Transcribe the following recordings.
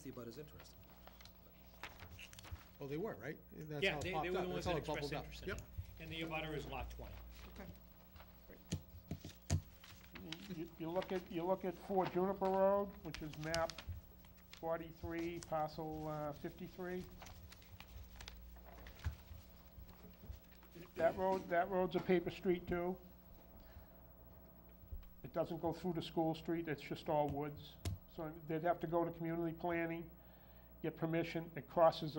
if the abutters interested. Oh, they were, right? That's Yeah, how it they popped were up. the ones That's how that it bubbled expressed up. interest in Yep. it. And the abutter is lot 20. You look at 4 Juniper Road, which is map 43, parcel 53. That road's a paper street too. It doesn't go through the school street, it's just all woods. So they'd have to go to community planning, get permission. It crosses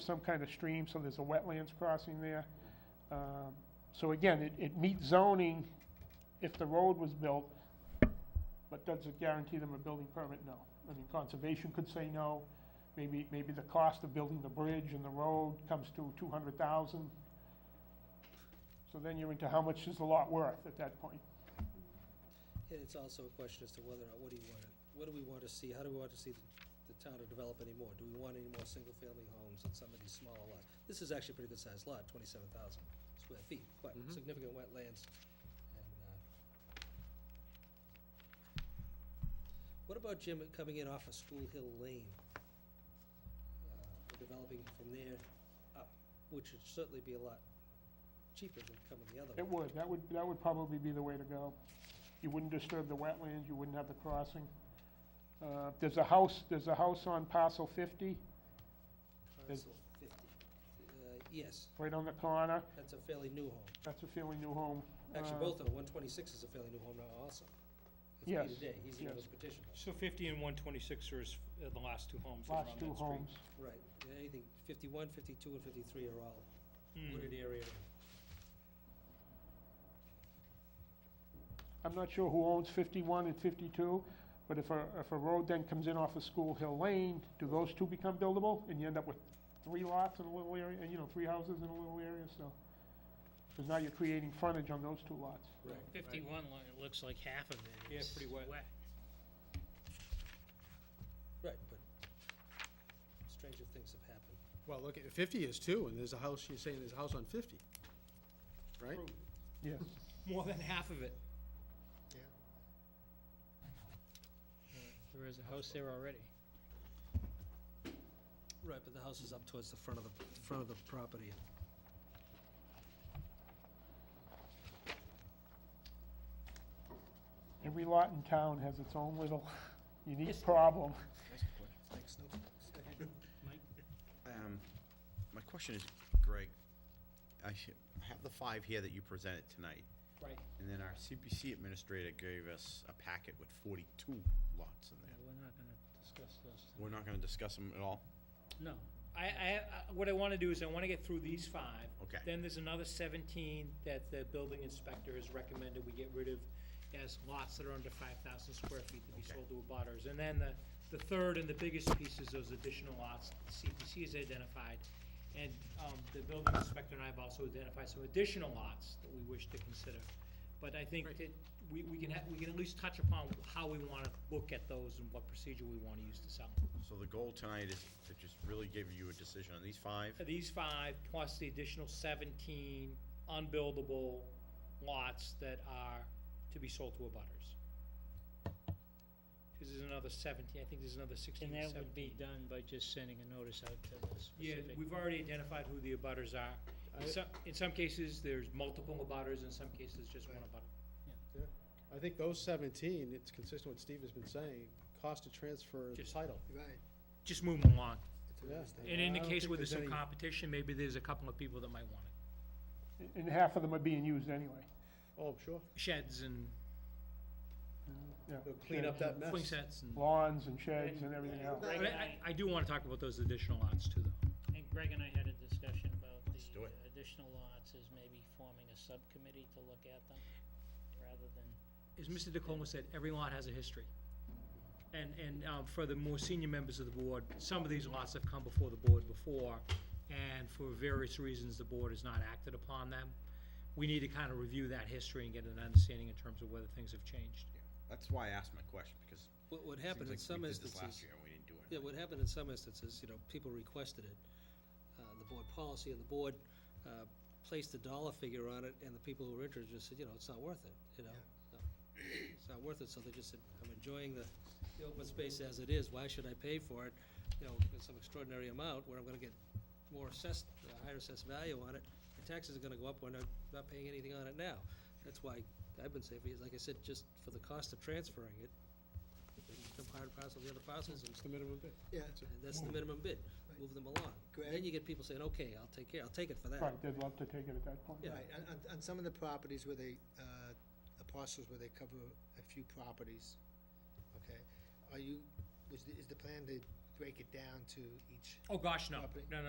some kind of stream, so there's a wetlands crossing there. So again, it meets zoning if the road was built, but does it guarantee them a building permit? No. I mean, conservation could say no. Maybe the cost of building the bridge and the road comes to $200,000. So then you're into how much is the lot worth at that point. It's also a question as to whether or not, what do we want to see, how do we want to see the town to develop anymore? Do we want any more single-family homes in some of these smaller lots? This is actually a pretty good-sized lot, 27,000 square feet, but significant wetlands. And what about, Jim, coming in off of School Hill Lane? Developing from there up, which would certainly be a lot cheaper than coming the other way. It would, that would probably be the way to go. You wouldn't disturb the wetlands, you wouldn't have the crossing. There's a house on parcel 50, Parcel 50, yes, right on the corner. that's a fairly new home. That's a fairly new home. Actually, both of them, 126 is a fairly new home now also. It's Yes, Peter Day, he's the yes. newest petitioner. So 50 and 126 are the last two homes that are on Last that two street. homes. Right, anything, 51, 52, and 53 are all wooded area. I'm not sure who owns 51 and 52, but if a road then comes in off of School Hill Lane, do those two become buildable? And you end up with 3 lots in a little area, and 3 houses in a little area, so. Because now you're creating frontage on those 2 lots. Right. 51, it looks like half of it Yeah, is pretty wet. Right, but stranger things have happened. Well, look, 50 is 2, and there's a house, you're saying there's a house on 50, right? True. Yes. More than half of it. There is a house there already. Right, but the house is up towards the front of the property. Every lot in town has its own little unique problem. Thanks, Snoop. My question is, Greg, I have the 5 here that you presented tonight, Right. and then our CPC administrator gave us a packet with 42 lots in Yeah, there. we're not gonna discuss those tonight. We're not gonna discuss them at all? No. What I want to do is I want to get through these 5. Okay. Then there's another 17 that the building inspector has recommended we get rid of as lots that are under 5,000 square feet to be Okay. sold to abutters. And then the third and the biggest piece is those additional lots the CPC has identified. And the building inspector and I have also identified some additional lots that we wish to consider. But I think that we can at least touch upon how we want to look at those and what procedure we want to use to sell them. So the goal tonight is to just really give you a decision on these 5? These 5 plus the additional 17 unbuildable lots that are to be sold to abutters. Because there's another 17, I think there's another 16, And 17. that would be done by just sending a notice out to the Yeah, specific. we've already identified who the abutters are. In some cases, there's multiple abutters, in some cases, just one abutter. Yeah. I think those 17, it's consistent with what Steve has been saying, cost to transfer the Just- title. Right. Just move them along. Yeah. And in the I don't case think where there's some any- competition, maybe there's a couple of people that might want it. And half of them are being used anyway. Oh, sure. Sheds and Yeah. They'll clean up that mess. swing sets and. Lawns and sheds and everything else. Greg But and I do want to talk about those additional lots too, though. And Greg and I had a discussion about Let's do the it. additional lots, is maybe forming a subcommittee to look at them, rather than, As Mr. DeComo said, every lot has a history. And for the more senior members of the board, some of these lots have come before the board before, and for various reasons, the board has not acted upon them. We need to kind of review that history and get an understanding in terms of whether things have changed. That's why I asked my question, because What it happened in seems some like we did this instances. last year and we didn't do it. Yeah, what happened in some instances, people requested it. The board policy and the board placed a dollar figure on it, and the people who were interested just said, it's not worth it, No, it's not worth it, so they just said, I'm enjoying the the open space as it is, why should I pay for it, you know, in some extraordinary amount where I'm gonna get more assessed, higher assessed value on it? My taxes are gonna go up when I'm not paying anything on it now. That's why I've been saying for years, like I said, just for the cost of transferring it, become part and parcel of the other parcels, and It's the minimum bid. Yeah, that's the minimum bid, move them along. Greg? Then you get people saying, okay, I'll take it for that. Right, they'd love to take it at that point. Yeah. right, on some of the properties where they, parcels where they cover a few properties, okay, is the plan to break it down to each? Oh, gosh, no. Property. No,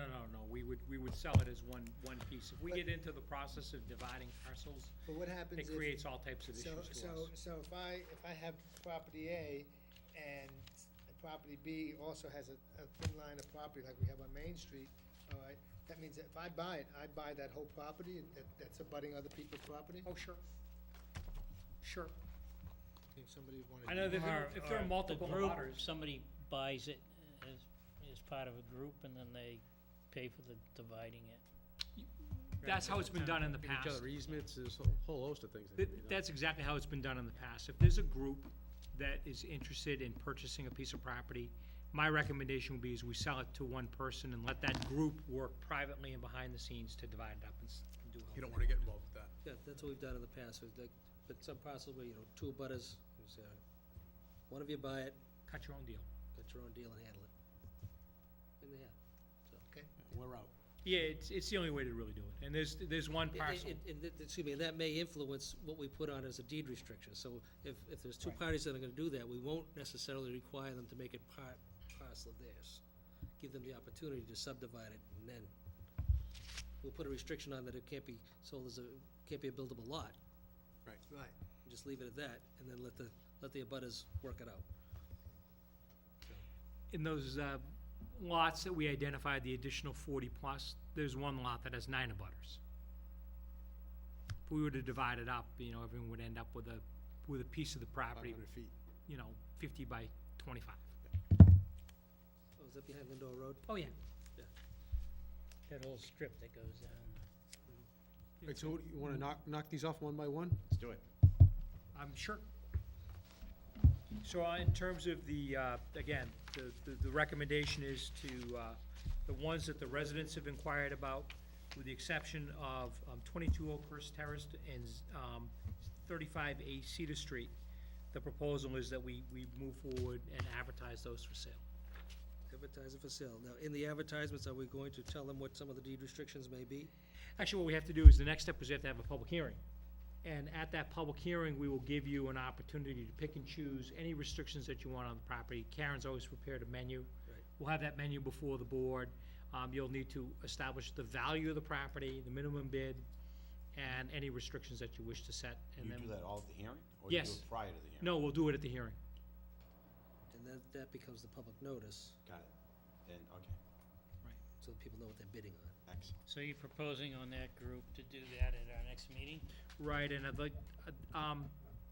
we would sell it as one piece. If we get into the process of dividing parcels, But what happens it if? creates all types of issues to us. So if I have property A and property B also has a thin line of property like we have on Main Street, all right, that means that if I buy it, I buy that whole property and that's abutting other people's property? Oh, sure. Sure. If somebody wanted. I know that if there are multiple The group, abutters, somebody buys it as part of a group, and then they pay for the dividing it. that's how it's been done in the Give each past. other easements, there's a whole host of things. that can be done. That's exactly how it's been done in the past. If there's a group that is interested in purchasing a piece of property, my recommendation would be is we sell it to one person and let that group work privately and behind the scenes to divide it up and do it. You don't wanna get involved with that. Yeah, that's what we've done in the past, with like, but some parcels where, you know, two abutters, you say, one of you buy it, Cut your own deal. got your own deal and handle it. And they have, so. Okay. We're out. Yeah, it's the only way to really do it. And there's one parcel. Excuse me, that may influence what we put on as a deed restriction, so if there's two Right. parties that are gonna do that, we won't necessarily require them to make it parcel of theirs. Give them the opportunity to subdivide it, and then we'll put a restriction on that it can't be sold can't be a buildable lot. Right, Just leave it at that, and then let the abutters work it out. In those lots that we identified, the additional 40 plus, there's one lot that has 9 abutters. If we were to divide it up, you know, everyone would end up with a piece of the property, 500 feet. you know, 50 by 25. Oh, is that behind Lindor Road? Oh, yeah. That whole strip that goes down. Right, so you wanna knock these off one by one? Let's do it. I'm sure. So in terms of the, again, the recommendation is to, the ones that the residents have inquired about, with the exception of 22 Oakhurst Terrace and 35A Cedar Street, the proposal is that we move forward and advertise those for sale. Advertise it for sale. Now, in the advertisements, are we going to tell them what some of the deed restrictions may be? Actually, what we have to do is, the next step is we have to have a public hearing. And at that public hearing, we will give you an opportunity to pick and choose any restrictions that you want on the property. Karen's always prepared a menu. Right. We'll have that menu before the board. You'll need to establish the value of the property, the minimum bid, and any restrictions that you wish to set, and You then. do that all at the hearing? Or you do Yes. it prior to the hearing? No, we'll do it at the hearing. And that becomes the public notice, Got it. Then, okay, so that people know what they're bidding on. excellent. So you're proposing on that group to do that at our next meeting? Right, and I'd like,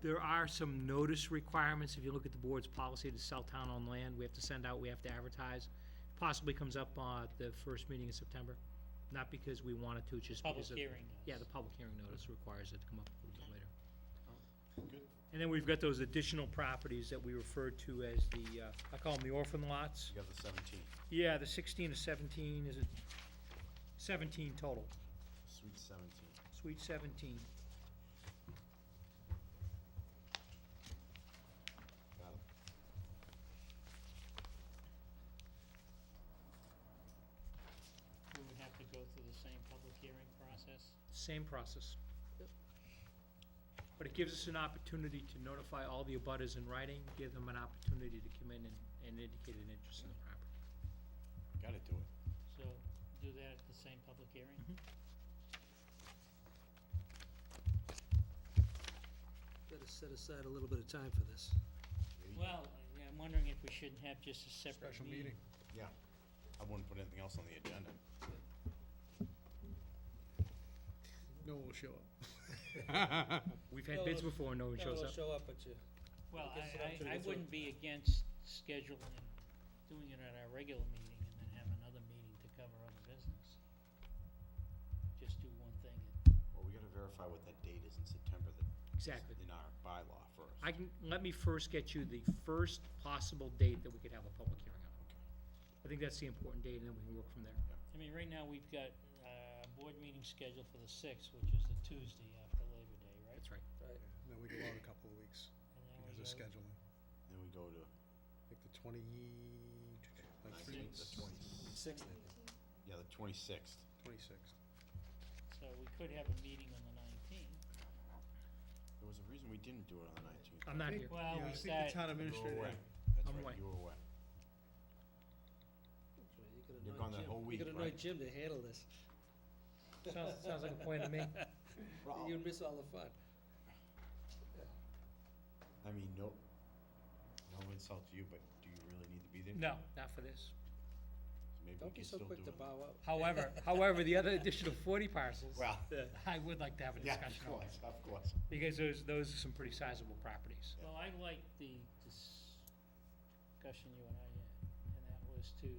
there are some notice requirements. If you look at the board's policy to sell town-owned land, we have to send out, we have to advertise. Possibly comes up the first meeting in September, not because we wanted to, just Public because of. hearing Yeah, notice. the public hearing notice requires it to come up a little bit later. Good. And then we've got those additional properties that we refer to as the, I call them the orphan lots. You got the 17, Yeah, the 16 to 17, is it 17 total, Suite 17. Suite 17. Got it. We would have to go through the same public hearing process? Same process. Yep. But it gives us an opportunity to notify all the abutters in writing, give them an opportunity to come in and indicate an interest in the property. Gotta do it. So do that at the same public hearing? Better set aside a little bit of time for this. Well, yeah, I'm wondering if we shouldn't have just a separate Special meeting. meeting. Yeah. I wouldn't put anything else on the agenda. No one will show up. We've had bids before, no one shows up. show up, but you. Well, Guess it up to I the wouldn't be against scheduling, doing it at our regular meeting and then have another meeting to cover other business. Just do one thing. Well, we gotta verify what that date is in September that Exactly. in our bylaw first. Let me first get you the first possible date that we could have a public hearing on. I think that's the important date, and then we can work from there. I mean, right now, we've got a board meeting scheduled for the 6th, which is the Tuesday after Labor Day, right? That's right. Right. And then we go out a couple of weeks And then we because of go- scheduling. Then we go to Like the 20, like 19th, the 6th, I think. yeah, the 26th. 26th. So we could have a meeting on the 19th. There was a reason we didn't do it on the 19th. I'm not I think- here. Well, yeah, we I think start, the town You were administrator. away. That's I'm right, away. you were away. You could You're annoy gone that Jim. whole week, You could annoy right? Jim to handle this. Sounds like a plan to me. You'd miss all the fun. I mean, no insult to you, but do you really need to be there? No, not for this. So maybe we Don't be can so still quick do to it. bow out. However, the other additional 40 parcels, Well, I would like to have a yeah, discussion of on. course, of course. Because those are some pretty sizable properties. well, I like the discussion you and I had, and that was to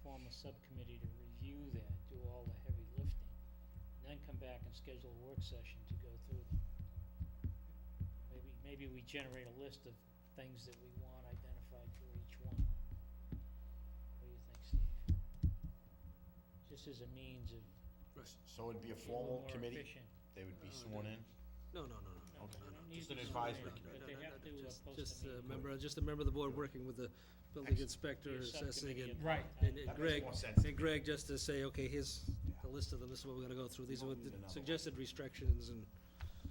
form a subcommittee to review that, do all the heavy lifting, and then come back and schedule a work session to go through them. Maybe we generate a list of things that we want identified for each one. What do you think, Steve? Just as a means of So it'd be a being a little formal more committee? efficient. They would be Oh, sworn in? No, No, Okay. they don't need Just to an be sworn advisory in, committee. But they have to post Just a meeting. just a member of the board working with the building Excellent. inspector, Be a assessing subcommittee and, of Right. contact. and That makes Greg, more sense to and me. Greg just to say, okay, here's Yeah. the list of them, this is what we're gonna go through, these are what Don't need the another one. suggested restrictions and.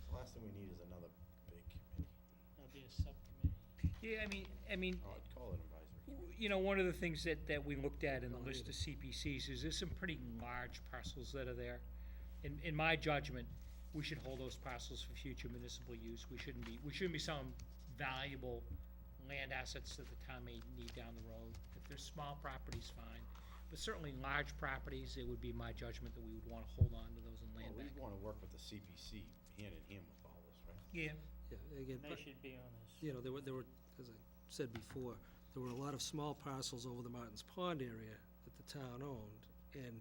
The last thing we need is another big committee. There'll be a subcommittee. Yeah, I mean, Oh, I'd call it advisory. you know, one of the things that we looked at in the list of CPCs is there's some pretty large parcels that are there. In my judgment, we should hold those parcels for future municipal use. We shouldn't be selling valuable land assets that the town may need down the road. If they're small properties, fine. But certainly large properties, it would be my judgment that we would wanna hold on to those and Well, land we back. wanna work with the CPC hand in hand with all this, right? Yeah. Yeah, again, They should be on this. you know, there were, as I said before, there were a lot of small parcels over the Martins Pond area that the town owned, and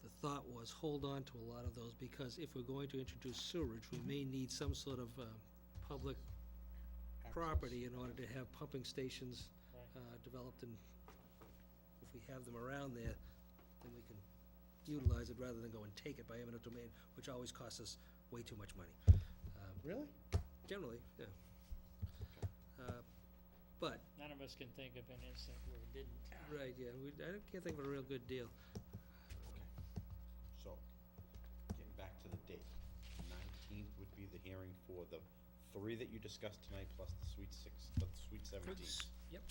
the thought was, hold on to a lot of those, because if we're going to introduce sewerage, we may need some sort of public property in order to have pumping stations Right. developed, and if we have them around there, then we can utilize it rather than go and take it by eminent domain, which always costs us way too much money. Really? Generally, yeah. But, None of us can think of an instant where it didn't. right, yeah, I can't think of a real good deal. Okay. So, getting back to the date, 19th would be the hearing for the 3 that you discussed tonight, plus the Sweet 17. Yep.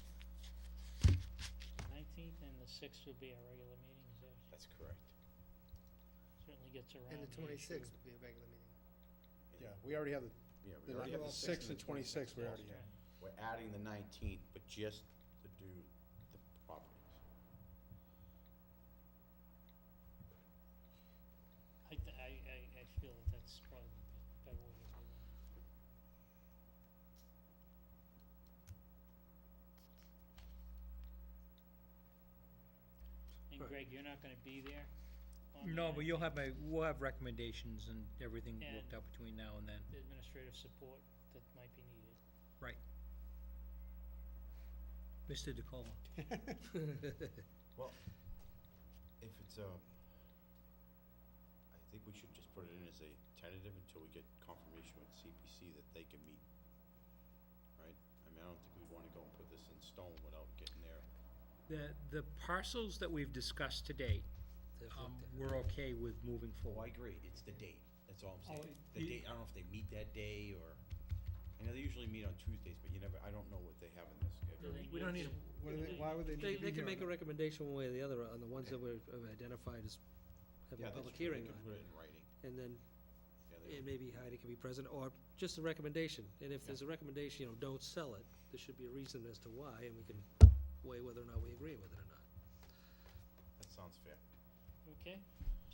19th and the 6th would be our regular meeting, is that, That's correct. certainly gets around. And the issue. 26th would be a regular meeting. Yeah, we already have Yeah, we the already have the 6th and 26th, we already Okay. have. We're adding the 19th, but just to do the properties. I feel that that's probably the better way to do it. And Right. Greg, you're not gonna be there? on the No, but you'll 19th? have we'll have recommendations and everything And- worked out between now and then. The administrative support that might be needed. Right. Mr. DeCola. Well, if it's I think we should just put it in as a tentative until we get confirmation with CPC that they can meet. Right? I mean, I don't think we'd wanna go and put this in stone without getting there. The parcels that we've discussed to date, They've looked at. we're okay with moving Oh, I forward. agree, it's the date, that's all I'm saying. Oh, The you- date, I don't know if they meet that day, or, I know they usually meet on Tuesdays, but I don't know what they have in their schedule. Do they We don't meet- need Why would they need to be They can here make a on that? recommendation one way or the other on the ones that were identified as having Yeah, a that's public true, hearing they could on. put it in writing. And then, Yeah, they- and maybe Heidi can be present, or just a recommendation. And if there's a recommendation, you know, don't sell it, there should be a reason as to why, and we can weigh whether or not we agree with it or not. That sounds fair. Okay,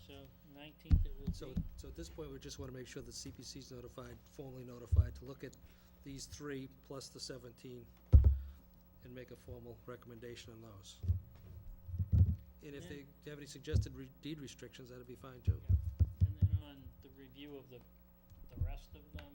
so 19th it will So, be. so at this point, we just wanna make sure the CPC's notified, formally notified, to look at these 3 plus the 17 and make a formal recommendation on those. And if they have any suggested deed restrictions, that'd be fine too. And then on the review of the the rest of them?